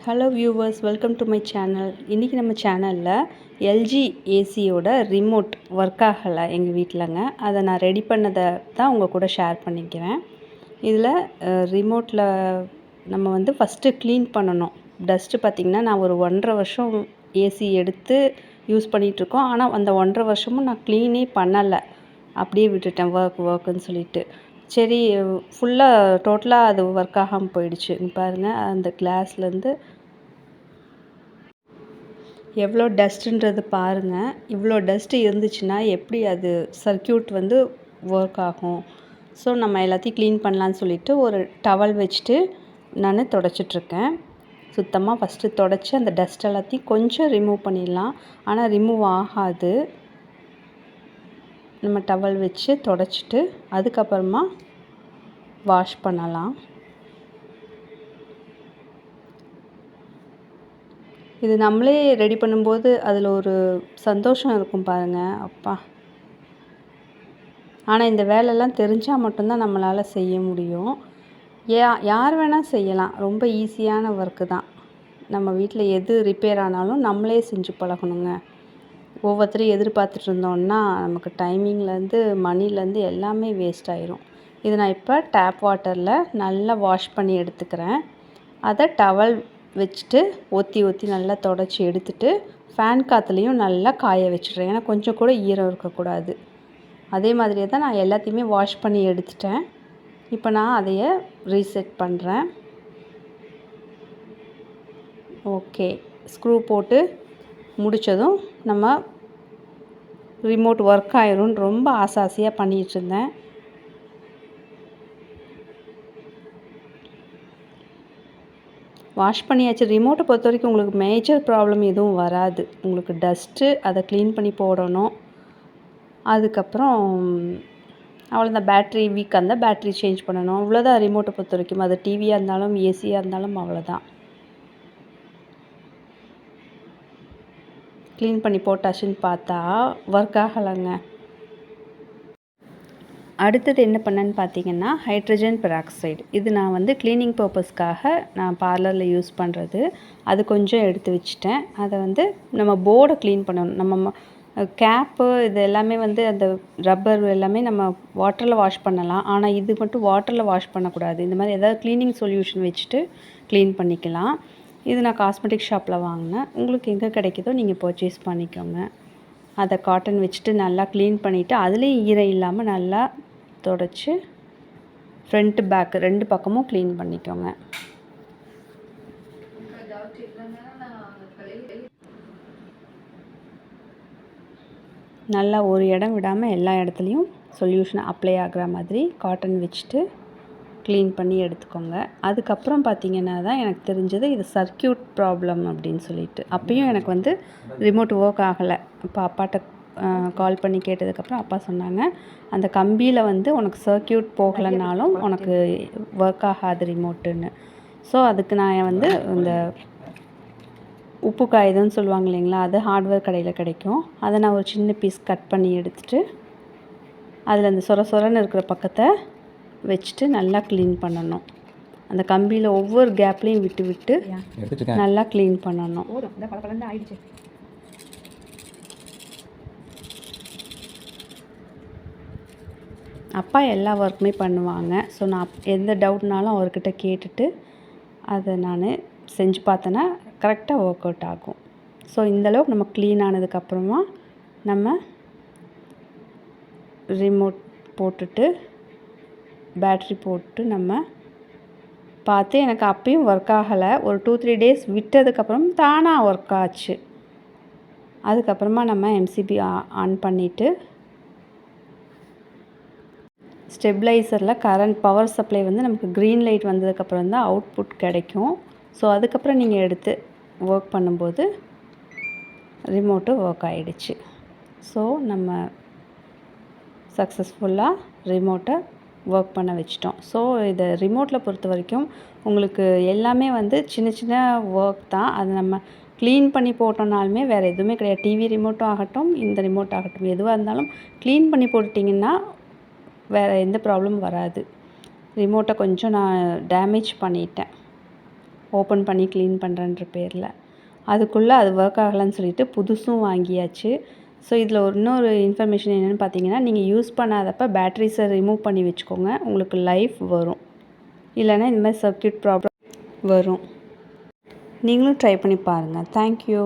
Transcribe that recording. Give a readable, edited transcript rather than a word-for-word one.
Hello viewers, welcome to my channel. இன்றைக்கி நம்ம சேனலில் எல்ஜி ஏசியோட ரிமோட் ஒர்க் ஆகலை எங்கள் வீட்டிலங்க. அதை நான் ரெடி பண்ணதை தான் உங்கள் கூட ஷேர் பண்ணிக்கிறேன். இதில் ரிமோட்டில் நம்ம வந்து ஃபஸ்ட்டு க்ளீன் பண்ணணும். டஸ்ட்டு பார்த்திங்கன்னா நான் ஒரு 1.5 வருஷம் ஏசி எடுத்து யூஸ் பண்ணிகிட்ருக்கோம். ஆனால் அந்த 1.5 வருஷமும் நான் க்ளீனே பண்ணலை, அப்படியே விட்டுட்டேன் ஒர்க்குன்னு சொல்லிட்டு. சரி, ஃபுல்லாக டோட்டலாக அது ஒர்க் ஆகாமல் போயிடுச்சு. பாருங்கள், அந்த கிளாஸ்லேருந்து எவ்வளோ டஸ்ட்டுன்றது பாருங்கள். இவ்வளோ டஸ்ட்டு இருந்துச்சுன்னா எப்படி அது சர்க்யூட் வந்து ஒர்க் ஆகும்? ஸோ நம்ம எல்லாத்தையும் க்ளீன் பண்ணலான்னு சொல்லிவிட்டு ஒரு டவல் வச்சுட்டு நான் தொடச்சிட்ருக்கேன். சுத்தமாக ஃபஸ்ட்டு தொடச்சி அந்த டஸ்ட் எல்லாத்தையும் கொஞ்சம் ரிமூவ் பண்ணிடலாம். ஆனால் ரிமூவ் ஆகாது. நம்ம டவல் வச்சு தொடச்சிட்டு அதுக்கப்புறமா வாஷ் பண்ணலாம். இது நம்மளே ரெடி பண்ணும்போது அதில் ஒரு சந்தோஷம் இருக்கும் பாருங்கள், அப்பா. ஆனால் இந்த வேலையெல்லாம் தெரிஞ்சால் மட்டும்தான் நம்மளால் செய்ய முடியும். யார் வேணால் செய்யலாம். ரொம்ப ஈஸியான ஒர்க்கு தான். நம்ம வீட்டில் எது ரிப்பேர் ஆனாலும் நம்மளே செஞ்சு பழகணுங்க. ஒவ்வொருத்தரையும் எதிர்பார்த்துட்டு இருந்தோம்னா நமக்கு டைமிங்லேருந்து மணிலேருந்து எல்லாமே வேஸ்ட் ஆயிரும். இது நான் இப்போ டேப் வாட்டரில் நல்லா வாஷ் பண்ணி எடுத்துக்கிறேன். அதை டவல் வச்சுட்டு ஊற்றி நல்லா தொடச்சி எடுத்துட்டு ஃபேன் காற்றுலையும் நல்லா காய வச்சிடுறேன். ஏன்னா கொஞ்சம் கூட ஈரம் இருக்கக்கூடாது. அதே மாதிரியே தான் நான் எல்லாத்தையுமே வாஷ் பண்ணி எடுத்துட்டேன். இப்போ நான் அதைய ரீசெட் பண்ணுறேன். ஓகே, ஸ்க்ரூ போட்டு முடித்ததும் நம்ம ரிமோட் ஒர்க் ஆயிரும்னு ரொம்ப ஆசையாக பண்ணிகிட்டு இருந்தேன். வாஷ் பண்ணியாச்சு. ரிமோட்டை பொறுத்த வரைக்கும் உங்களுக்கு மேஜர் ப்ராப்ளம் எதுவும் வராது. உங்களுக்கு டஸ்ட்டு அதை க்ளீன் பண்ணி போடணும். அதுக்கப்புறம் அவ்வளோதான். பேட்ரி வீக்காக இருந்தால் பேட்ரி சேஞ்ச் பண்ணணும். அவ்வளோதான் ரிமோட்டை பொறுத்த வரைக்கும். அது டிவியாக இருந்தாலும் ஏசியாக இருந்தாலும் அவ்வளோதான். க்ளீன் பண்ணி போட்டாச்சுன்னு பார்த்தா ஒர்க் ஆகலைங்க. அடுத்தது என்ன பண்ணேன்னு பார்த்தீங்கன்னா, ஹைட்ரஜன் பெராக்சைடு. இது நான் வந்து க்ளீனிங் பர்பஸ்க்காக நான் பார்லரில் யூஸ் பண்ணுறது. அது கொஞ்சம் எடுத்து வச்சுட்டேன். அதை வந்து நம்ம போர்டை க்ளீன் பண்ணணும். நம்ம கேப்பு இது எல்லாமே வந்து அந்த ரப்பர் எல்லாமே நம்ம வாட்டரில் வாஷ் பண்ணலாம். ஆனால் இது மட்டும் வாட்டரில் வாஷ் பண்ணக்கூடாது. இந்த மாதிரி ஏதாவது க்ளீனிங் சொல்யூஷன் வச்சுட்டு க்ளீன் பண்ணிக்கலாம். இது நான் காஸ்மெட்டிக் ஷாப்பில் வாங்கினேன். உங்களுக்கு எங்கே கிடைக்குதோ நீங்கள் பர்ச்சேஸ் பண்ணிக்கோங்க. அதை காட்டன் வச்சுட்டு நல்லா க்ளீன் பண்ணிவிட்டு அதுலேயும் ஈரம் இல்லாமல் நல்லா தொடச்சி ஃப்ரண்ட்டு பேக்கு 2 பக்கமும் க்ளீன் பண்ணிக்கோங்க. நல்லா ஒரு இடம் விடாமல் எல்லா இடத்துலையும் சொல்யூஷன் அப்ளை ஆகிற மாதிரி காட்டன் வச்சுட்டு க்ளீன் பண்ணி எடுத்துக்கோங்க. அதுக்கப்புறம் பார்த்திங்கன்னா தான் எனக்கு தெரிஞ்சது இது சர்க்யூட் ப்ராப்ளம் அப்படின்னு சொல்லிட்டு. அப்பயும் எனக்கு வந்து ரிமோட் ஒர்க் ஆகலை. இப்போ அப்பாட்ட கால் பண்ணி கேட்டதுக்கப்புறம் அப்பா சொன்னாங்க, அந்த கம்பியில் வந்து உனக்கு சர்க்யூட் போகலைன்னாலும் உனக்கு ஒர்க் ஆகாது ரிமோட்டுன்னு. ஸோ அதுக்கு நான் வந்து இந்த உப்பு காகிதம்னு சொல்லுவாங்க இல்லைங்களா, அது ஹார்ட்வேர் கடையில் கிடைக்கும். அதை நான் ஒரு சின்ன பீஸ் கட் பண்ணி எடுத்துகிட்டு அதில் அந்த சொரன்னு இருக்கிற பக்கத்தை வச்சுட்டு நல்லா க்ளீன் பண்ணணும். அந்த கம்பியில் ஒவ்வொரு கேப்லேயும் விட்டு நல்லா க்ளீன் பண்ணணும். அப்பா எல்லா ஒர்க்குமே பண்ணுவாங்க. ஸோ நான் எந்த டவுட்னாலும் அவர்கிட்ட கேட்டுட்டு அதை நான் செஞ்சு பார்த்தேன்னா கரெக்டாக ஒர்க் அவுட் ஆகும். ஸோ இந்தளவுக்கு நம்ம க்ளீன் ஆனதுக்கப்புறமா நம்ம ரிமோட் போட்டுட்டு பேட்ரி போட்டு நம்ம பார்த்து, எனக்கு அப்பயும் ஒர்க் ஆகலை. ஒரு 2-3 டேஸ் விட்டதுக்கப்புறம் தானாக ஒர்க் ஆச்சு. அதுக்கப்புறமா நம்ம எம்சிபி ஆன் பண்ணிவிட்டு ஸ்டெபிளைசரில் கரண்ட் பவர் சப்ளை வந்து நமக்கு க்ரீன் லைட் வந்ததுக்கப்புறம் தான் அவுட்புட் கிடைக்கும். ஸோ அதுக்கப்புறம் நீங்கள் எடுத்து ஒர்க் பண்ணும்போது ரிமோட்டு ஒர்க் ஆகிடுச்சு. ஸோ நம்ம சக்ஸஸ்ஃபுல்லாக ரிமோட்டை ஒர்க் பண்ண வச்சிட்டோம். ஸோ இதை ரிமோட்டில் பொறுத்த வரைக்கும் உங்களுக்கு எல்லாமே வந்து சின்ன ஒர்க் தான். அது நம்ம க்ளீன் பண்ணி போட்டோம்னாலுமே வேறு எதுவுமே கிடையாது. டிவி ரிமோட்டும் ஆகட்டும், இந்த ரிமோட் ஆகட்டும், எதுவாக இருந்தாலும் க்ளீன் பண்ணி போட்டுட்டிங்கன்னா வேறு எந்த ப்ராப்ளமும் வராது. ரிமோட்டை கொஞ்சம் நான் டேமேஜ் பண்ணிட்டேன். ஓப்பன் பண்ணி க்ளீன் பண்ணுறேன்ற பேரில். அதுக்குள்ளே அது ஒர்க் ஆகலைன்னு சொல்லிட்டு புதுசும் வாங்கியாச்சு. ஸோ இதில் இன்னொரு இன்ஃபர்மேஷன் என்னென்னு பார்த்தீங்கன்னா, நீங்கள் யூஸ் பண்ணாதப்போ பேட்ரிஸை ரிமூவ் பண்ணி வச்சுக்கோங்க. உங்களுக்கு லைஃப் வரும். இல்லைன்னா இந்த மாதிரி சர்க்யூட் ப்ராப்ளம் வரும். நீங்களும் ட்ரை பண்ணி பாருங்கள். தேங்க்யூ.